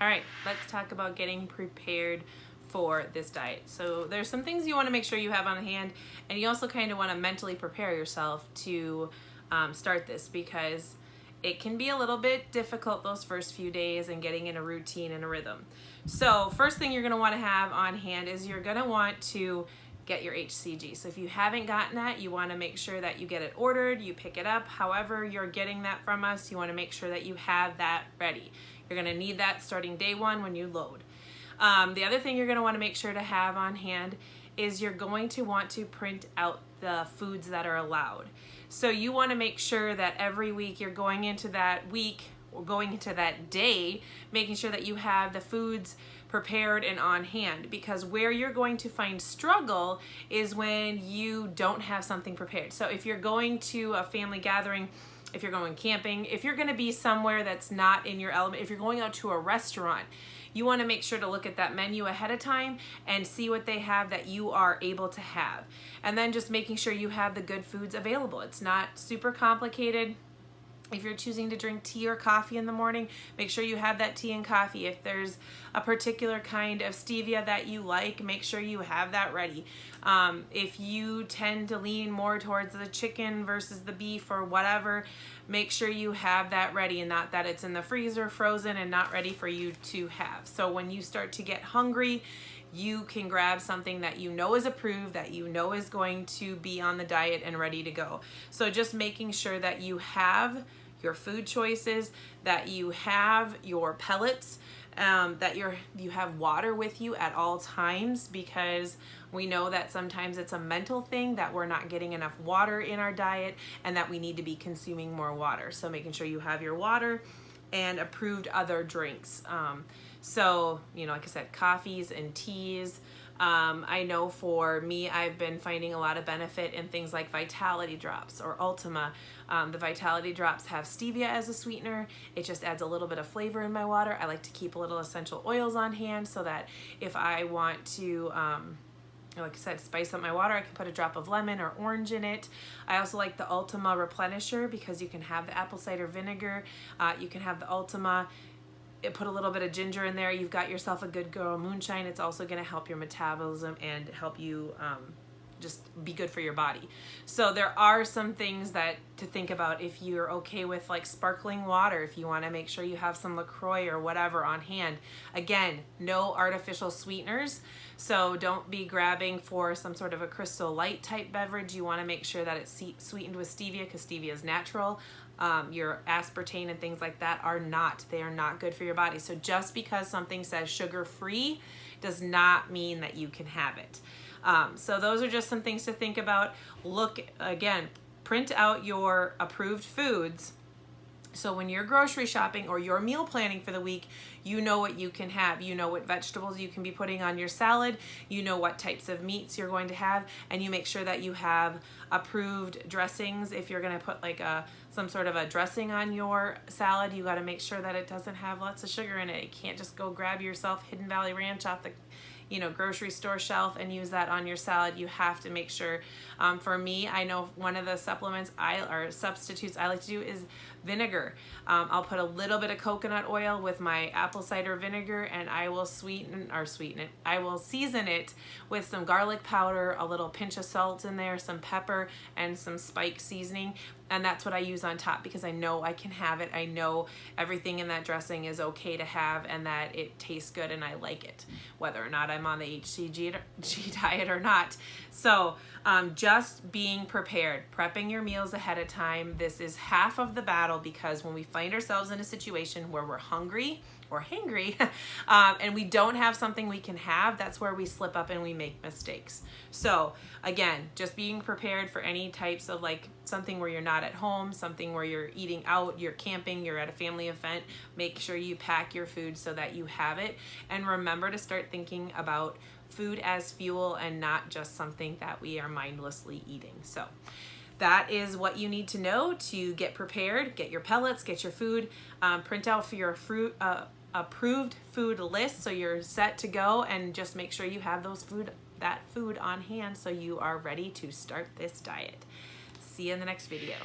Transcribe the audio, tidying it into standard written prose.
All right, let's talk about getting prepared for this diet. So there's some things you want to make sure you have on hand, and you also kind of want to mentally prepare yourself to start this, because it can be a little bit difficult those first few days and getting in a routine and a rhythm. So first thing you're going to want to have on hand is you're going to want to get your HCG. So if you haven't gotten that, you want to make sure that you get it ordered, you pick it up. However you're getting that from us, you want to make sure that you have that ready. You're going to need that starting day one when you load. The other thing you're going to want to make sure to have on hand is you're going to want to print out the foods that are allowed. So you want to make sure that every week you're going into that week or going into that day, making sure that you have the foods prepared and on hand, because where you're going to find struggle is when you don't have something prepared. So if you're going to a family gathering, if you're going camping, if you're going to be somewhere that's not in your element, if you're going out to a restaurant, you want to make sure to look at that menu ahead of time and see what they have that you are able to have. And then just making sure you have the good foods available. It's not super complicated. If you're choosing to drink tea or coffee in the morning, make sure you have that tea and coffee. If there's a particular kind of stevia that you like, make sure you have that ready. If you tend to lean more towards the chicken versus the beef or whatever, make sure you have that ready, and not that it's in the freezer frozen and not ready for you to have. So when you start to get hungry, you can grab something that you know is approved, that you know is going to be on the diet and ready to go. So just making sure that you have your food choices, that you have your pellets, that you have water with you at all times, because we know that sometimes it's a mental thing that we're not getting enough water in our diet and that we need to be consuming more water. So making sure you have your water and approved other drinks. So, like I said, coffees and teas. I know for me, I've been finding a lot of benefit in things like Vitality Drops or Ultima. The Vitality Drops have stevia as a sweetener. It just adds a little bit of flavor in my water. I like to keep a little essential oils on hand so that if I want to, like I said, spice up my water, I can put a drop of lemon or orange in it. I also like the Ultima Replenisher because you can have the apple cider vinegar. You can have the Ultima. Put a little bit of ginger in there. You've got yourself a good girl moonshine. It's also going to help your metabolism and help you just be good for your body. So there are some things that to think about if you're okay with, like sparkling water, if you want to make sure you have some LaCroix or whatever on hand. Again, no artificial sweeteners. So don't be grabbing for some sort of a Crystal Light type beverage. You want to make sure that it's sweetened with stevia, because stevia is natural. Your aspartame and things like that are not. They are not good for your body. So just because something says sugar-free does not mean that you can have it. So those are just some things to think about. Look, again, print out your approved foods. So when you're grocery shopping or you're meal planning for the week, you know what you can have. You know what vegetables you can be putting on your salad. You know what types of meats you're going to have. And you make sure that you have approved dressings. If you're going to put like some sort of a dressing on your salad, you got to make sure that it doesn't have lots of sugar in it. You can't just go grab yourself Hidden Valley Ranch off the grocery store shelf and use that on your salad. You have to make sure. For me, I know one of the supplements or substitutes I like to do is vinegar. I'll put a little bit of coconut oil with my apple cider vinegar, and I will sweeten it. I will season it with some garlic powder, a little pinch of salt in there, some pepper, and some spike seasoning. And that's what I use on top, because I know I can have it. I know everything in that dressing is okay to have and that it tastes good and I like it, whether or not I'm on the HCG diet or not. So just being prepared, prepping your meals ahead of time. This is half of the battle, because when we find ourselves in a situation where we're hungry or hangry and we don't have something we can have, that's where we slip up and we make mistakes. So again, just being prepared for any types of, like, something where you're not at home, something where you're eating out, you're camping, you're at a family event. Make sure you pack your food so that you have it, and remember to start thinking about food as fuel and not just something that we are mindlessly eating. So that is what you need to know to get prepared. Get your pellets, get your food, print out for your approved food list so you're set to go, and just make sure you have that food on hand so you are ready to start this diet. See you in the next video.